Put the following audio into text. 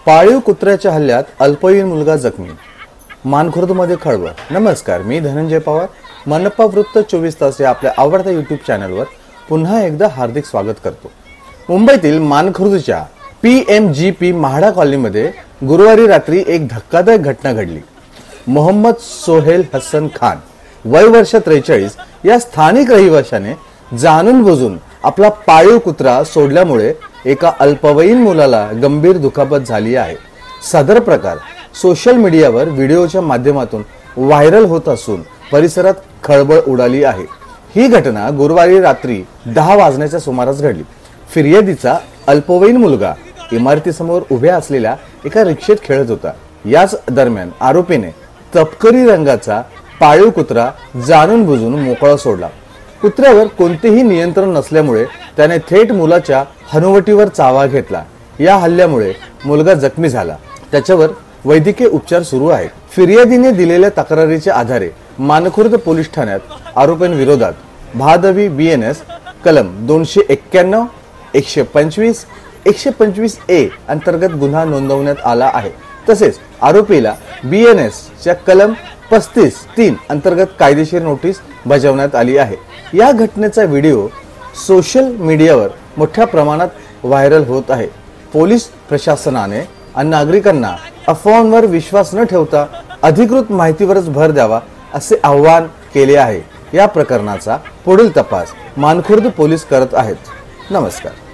पाळीव कुत्र्याच्या हल्ल्यात अल्पवयीन मुलगा जखमी, मानखुर्दमध्ये खळबळ। नमस्कार, मी धनंजय पवार। मनप्पा वृत्त 24 तास या आपल्या आवडत्या YouTube चॅनलवर पुन्हा एकदा हार्दिक स्वागत करतो। मुंबईतील मानखुर्दच्या PMGP म्हाडा कॉलनीमध्ये गुरुवारी रात्री एक धक्कादायक घटना घडली। मोहम्मद सोहेल हसन खान, वय वर्ष 43, या स्थानिक रहिवाशाने जाणून बुजून आपला पाळीव कुत्रा सोडल्यामुळे एका अल्पवयीन मुलाला गंभीर दुखापत झाली आहे। सदर प्रकार सोशल मीडियावर व्हिडिओच्या माध्यमातून व्हायरल होत असून परिसरात खळबळ उडाली आहे। ही घटना गुरुवारी रात्री 10 वाजण्याच्या सुमारास घडली। फिर्यादीचा अल्पवयीन मुलगा इमारतीसमोर उभ्या असलेल्या एका रिक्षेत खेळत होता। याच दरम्यान आरोपीने तपकिरी रंगाचा पाळीव कुत्रा जाणून बुजून मोकळा सोडला। कुत्र्यावर कोणतेही नियंत्रण नसल्यामुळे त्याने थेट मुलाच्या हनुवटीवर चावा घेतला। या हल्ल्यामुळे मुलगा जखमी झाला, त्याच्यावर वैद्यकीय उपचार सुरू आहेत। फिर्यादीने दिलेल्या तक्रारीच्या आधारे मानखुर्द पोलीस ठाण्यात आरोपींविरोधात भादवी BNS कलम 291, 125, 125A अंतर्गत गुन्हा नोंदवण्यात आला आहे। तसेच आरोपीला BNS च्या कलम 35(3) अंतर्गत कायदेशीर नोटीस बजावण्यात आली आहे। या घटनेचा व्हिडिओ सोशल मीडियावर मोठ्या प्रमाणात व्हायरल होत आहे। पोलीस प्रशासनाने नागरिकांना अफवांवर विश्वास न ठेवता अधिकृत माहितीवरच भर द्यावा असे आवाहन केले आहे। या प्रकरणाचा पुढील तपास मानखुर्द पोलीस करत आहेत। नमस्कार।